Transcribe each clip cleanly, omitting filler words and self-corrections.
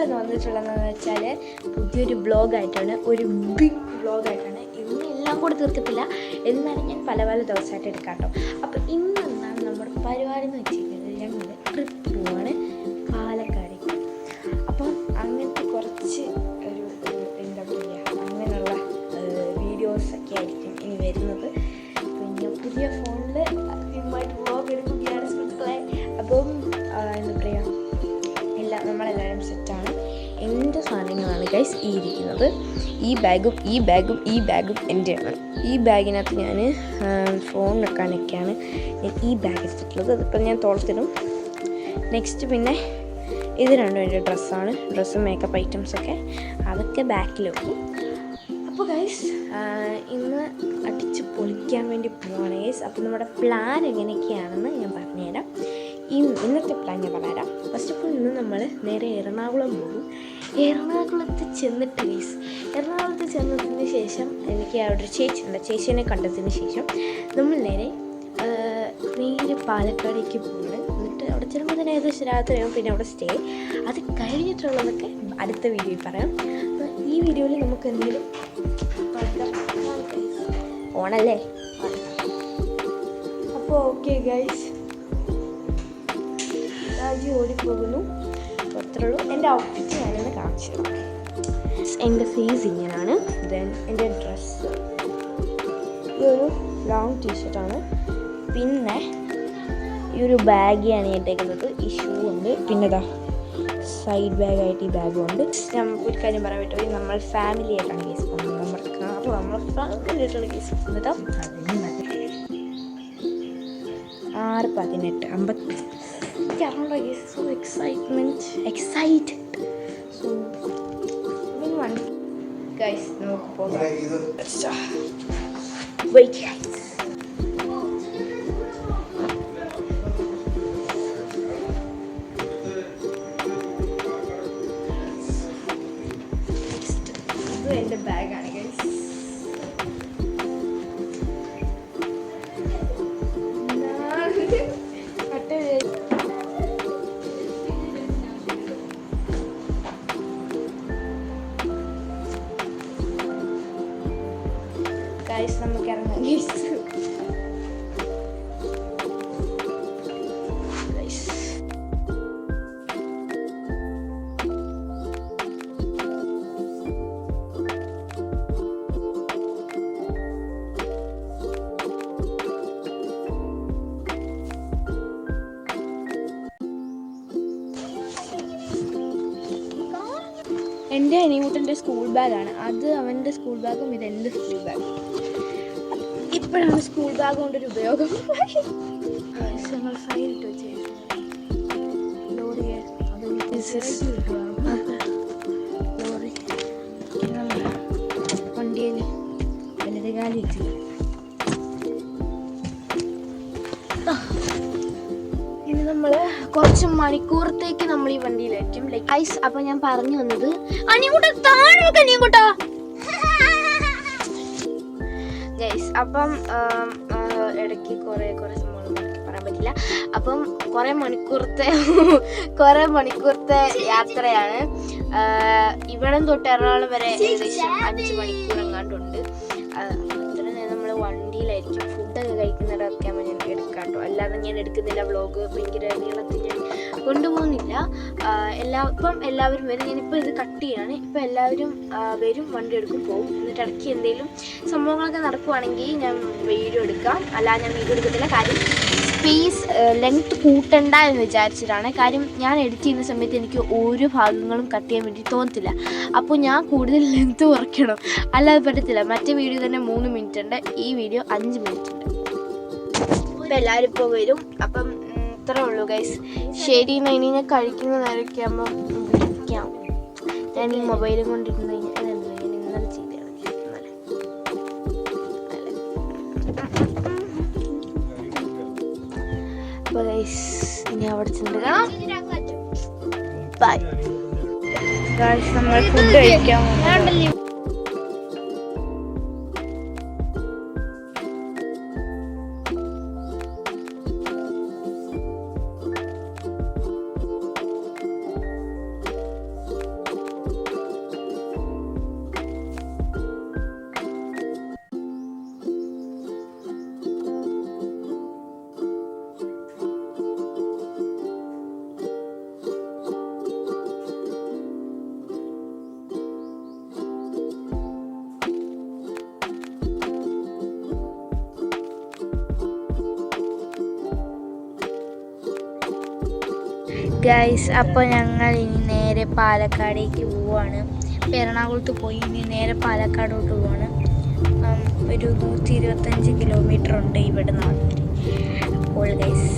ഇന്ന് വന്നിട്ടുള്ളതെന്ന് വെച്ചാൽ പുതിയൊരു വ്ളോഗായിട്ടാണ്, ഒരു ബിഗ് വ്ളോഗായിട്ടാണ്. ഇന്നെല്ലാം കൂടെ തീർക്കത്തില്ല, എന്നാലും ഞാൻ പല പല ദിവസമായിട്ട് എടുക്കാം കേട്ടോ. അപ്പോൾ ഇന്നെന്താണ് നമ്മുടെ പരിപാടി എന്ന് വെച്ചിരിക്കുന്നത്, ഞങ്ങൾ ട്രിപ്പ് പോവാണ് പാലക്കാടേക്ക്. അപ്പം അങ്ങനത്തെ കുറച്ച് ഒരു എന്താ പറയുക, അങ്ങനെയുള്ള വീഡിയോസൊക്കെ ആയിരിക്കും ഇനി വരുന്നത്. പിന്നെ പുതിയ ഫോണിൽ ആദ്യമായിട്ട് വ്ളോഗ് എടുക്കുകയാണ് സുഹൃത്തുക്കളെ. അപ്പം എന്താ പറയുക, നമ്മളെല്ലാവരും സെറ്റാണ്. എൻ്റെ സാധനങ്ങളാണ് ഗൈസ് ഈ ഇരിക്കുന്നത്. ഈ ബാഗും എൻ്റെയാണ്. ഈ ബാഗിനകത്ത് ഞാൻ ഫോൺ വെക്കാനൊക്കെയാണ് ഞാൻ ഈ ബാഗ് എടുത്തിട്ടുള്ളത്. അതിപ്പോൾ ഞാൻ തോളത്തിടും. നെക്സ്റ്റ് പിന്നെ ഇത് രണ്ടും എൻ്റെ ഡ്രസ്സും മേക്കപ്പ് ഐറ്റംസൊക്കെ അതൊക്കെ ബാക്കിൽ വെക്കും. അപ്പോൾ ഗൈസ് ഇന്ന് അടിച്ച് പൊളിക്കാൻ വേണ്ടി പോവാണ് ഗൈസ്. അപ്പോൾ നമ്മുടെ പ്ലാൻ എങ്ങനെയൊക്കെയാണെന്ന് ഞാൻ പറഞ്ഞുതരാം. ഇന്നത്തെ പ്ലാൻ ഞാൻ പറഞ്ഞുതരാം. ഫസ്റ്റ് ഓഫ് ഓൾ ഇന്ന് നമ്മൾ നേരെ എറണാകുളം പോകും. എറണാകുളത്ത് ചെന്നിട്ട് ഗൈസ്, എറണാകുളത്ത് ചെന്നതിന് ശേഷം എനിക്ക് അവിടെ ഒരു ചേച്ചിയുണ്ട്. ചേച്ചീനെ കണ്ടതിന് ശേഷം നമ്മൾ നേരെ പാലക്കാടേക്ക് പോകുന്നത്. എന്നിട്ട് അവിടെ ചെല്ലുമ്പോൾ തന്നെ ഏകദേശം രാത്രിയാവും. പിന്നെ അവിടെ സ്റ്റേ. അത് കഴിഞ്ഞിട്ടുള്ളതൊക്കെ അടുത്ത വീഡിയോയിൽ പറയാം. ഈ വീഡിയോയിൽ നമുക്ക് എന്തെങ്കിലും ഓണല്ലേ. അപ്പോൾ ഓക്കെ ഗൈസ്, രാജി ഓടിപ്പോകുന്നു. അത്രയുള്ളൂ. എൻ്റെ ഔട്ട്ഫിറ്റ് ഞാനൊന്ന് കാണിച്ചു തരാം. എൻ്റെ ഫേസ് ഇങ്ങനെയാണ്. ദെൻ എൻ്റെ ഡ്രസ്സ് ഈ ഒരു ലോങ് ടീഷർട്ടാണ്. പിന്നെ ഈ ഒരു ബാഗിയാണ് ഞാൻ ഇട്ടേക്കുന്നത്. ഈ ഷൂ ഉണ്ട്. പിന്നെ ഇതാ സൈഡ് ബാഗായിട്ട് ഈ ബാഗും ഉണ്ട്. ഞാൻ ഒരു കാര്യം പറയാൻ പറ്റുമോ, നമ്മൾ ഫാമിലി ആയിട്ടാണ് കേസ് പോകുന്നത്. നമ്മൾ ഫാമിലി ആയിട്ടുള്ള കേസ് പോകുന്നത്. 6:18 so excited. So one guys, നമുക്ക് പോകാം. Wait guys, ഇത് എൻ്റെ ബാഗാണ് ഗൈസ്. ഗൈസ് നമുക്ക് ഇറങ്ങാം ഗൈസ്. എൻ്റെ അനിയൂട്ടൻ്റെ സ്കൂൾ ബാഗാണ്. അത് അവൻ്റെ സ്കൂൾ ബാഗും ഇതെൻ്റെ സ്കൂൾ ബാഗും. ഇപ്പോഴാണ് സ്കൂൾ ബാഗ് കൊണ്ടൊരു ഉപയോഗം. ഫയലിട്ട് വെച്ച് ലോറി വണ്ടിയിൽ വലത് കാലിട്ട് ഇനി നമ്മൾ കുറച്ച് മണിക്കൂറത്തേക്ക് നമ്മൾ ഈ വണ്ടിയിലായിരിക്കും. Like ice. അപ്പം ഞാൻ പറഞ്ഞു വന്നത് അനിയൂട്ട താഴെ അനിയൂട്ടാ ഗൈസ്. അപ്പം ഇടയ്ക്ക് കുറേ സംഭവങ്ങൾ പറയാൻ പറ്റില്ല. അപ്പം കുറേ മണിക്കൂറത്തെ യാത്രയാണ്. ഇവിടെ തൊട്ട് എറണാകുളം വരെ ഏകദേശം 5 മണിക്കൂർ എങ്ങാണ്ടുണ്ട്. അത്ര നേരം നമ്മൾ വണ്ടിയിലായിരിക്കും. ഫുഡൊക്കെ കഴിക്കുന്നിടമൊക്കെ ഞാൻ എടുക്കാം കേട്ടോ. അല്ലാതെ ഞാൻ എടുക്കുന്നില്ല വ്ളോഗ്. ഭയങ്കര നീളത്തിൽ ഞാൻ കൊണ്ടുപോകുന്നില്ല. ഇപ്പം എല്ലാവരും വരും. ഞാനിപ്പോൾ ഇത് കട്ട് ചെയ്യാണ്. ഇപ്പം എല്ലാവരും വരും, വണ്ടി എടുക്കും, പോകും. എന്നിട്ട് ഇടയ്ക്ക് എന്തെങ്കിലും സംഭവങ്ങളൊക്കെ നടക്കുവാണെങ്കിൽ ഞാൻ വീഡിയോ എടുക്കാം. അല്ലാതെ ഞാൻ വീഡിയോ എടുക്കത്തില്ല. കാര്യം സ്പേസ് ലെങ്ത് കൂട്ടണ്ട എന്ന് വിചാരിച്ചിട്ടാണ്. കാര്യം ഞാൻ എഡിറ്റ് ചെയ്യുന്ന സമയത്ത് എനിക്ക് ഓരോ ഭാഗങ്ങളും കട്ട് ചെയ്യാൻ വേണ്ടി തോന്നത്തില്ല. അപ്പോൾ ഞാൻ കൂടുതൽ ലെങ്ത് കുറയ്ക്കണം, അല്ലാതെ പറ്റത്തില്ല. മറ്റേ വീഡിയോ തന്നെ 3 മിനിറ്റ് ഉണ്ട്, ഈ വീഡിയോ 5 മിനിറ്റ് ഉണ്ട്. ഇപ്പം എല്ലാവരും ഇപ്പോൾ വരും. അപ്പം ഇത്രേ ഉള്ളൂ ഗൈസ്. ശരി, ഇനി ഞാൻ കഴിക്കുന്ന നേരമൊക്കെ ആകുമ്പം വിളിക്കാം. ഞാൻ ഈ മൊബൈലും കൊണ്ടിരുന്ന് കഴിഞ്ഞാൽ ഞാൻ ഇന്നലെ ചെയ്തതാണ്. അപ്പോൾ ഗൈസ് ഇനി അവിടെ ചെന്ന് കാണാം. Bye guys. നമ്മൾ ഫുഡ് കഴിക്കാൻ ഗൈസ്, അപ്പോൾ ഞങ്ങൾ ഇനി നേരെ പാലക്കാടേക്ക് പോവുകയാണ്. ഇപ്പോൾ എറണാകുളത്ത് പോയി ഇനി നേരെ പാലക്കാടോട്ട് പോവാണ്. ഒരു 125 കിലോമീറ്റർ ഉണ്ട് ഇവിടെ നാട്ടിൽ. അപ്പോൾ ഗൈസ്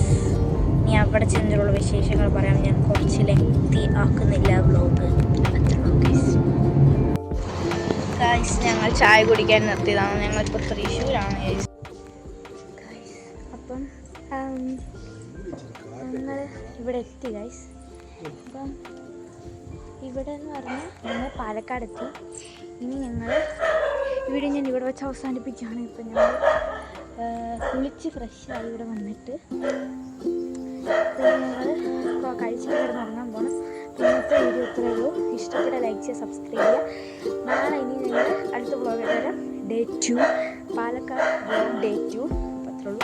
ഇനി അവിടെ ചെന്നിട്ടുള്ള വിശേഷങ്ങൾ പറയാം. ഞാൻ കുറച്ച് ലെങ്തി ആക്കുന്നില്ല വ്ലോഗ്. ഗൈസ് ഞങ്ങൾ ചായ കുടിക്കാൻ നിർത്തിയതാണ്. ഞങ്ങളിപ്പോൾ തൃശ്ശൂരാണ് ഗൈസ്. അപ്പം ഞങ്ങൾ ഇവിടെ എത്തി ഗൈസ്. അപ്പം ഇവിടെ എന്ന് പറഞ്ഞാൽ ഞങ്ങൾ പാലക്കാട് എത്തി. ഇനി ഞങ്ങൾ ഞാൻ ഇവിടെ വെച്ച് അവസാനിപ്പിക്കുകയാണ്. ഇപ്പം ഞങ്ങൾ കുളിച്ച് ഫ്രഷായി ഇവിടെ വന്നിട്ട് ഞങ്ങൾ ഇപ്പോൾ കഴിച്ചിട്ട് കിടന്ന് ഉറങ്ങാൻ പോകണം. ഇന്നത്തെ വീഡിയോ ഇത്രയേ ഉള്ളൂ. ഇഷ്ടപ്പെട്ട ലൈക്ക് ചെയ്യുക, സബ്സ്ക്രൈബ് ചെയ്യുക. നാളെ ഇനി ഞങ്ങൾ അടുത്ത വ്ളോഗ് തരാം. Day 2 Palakkad Day 2. അപ്പോൾ അത്രേ ഉള്ളൂ.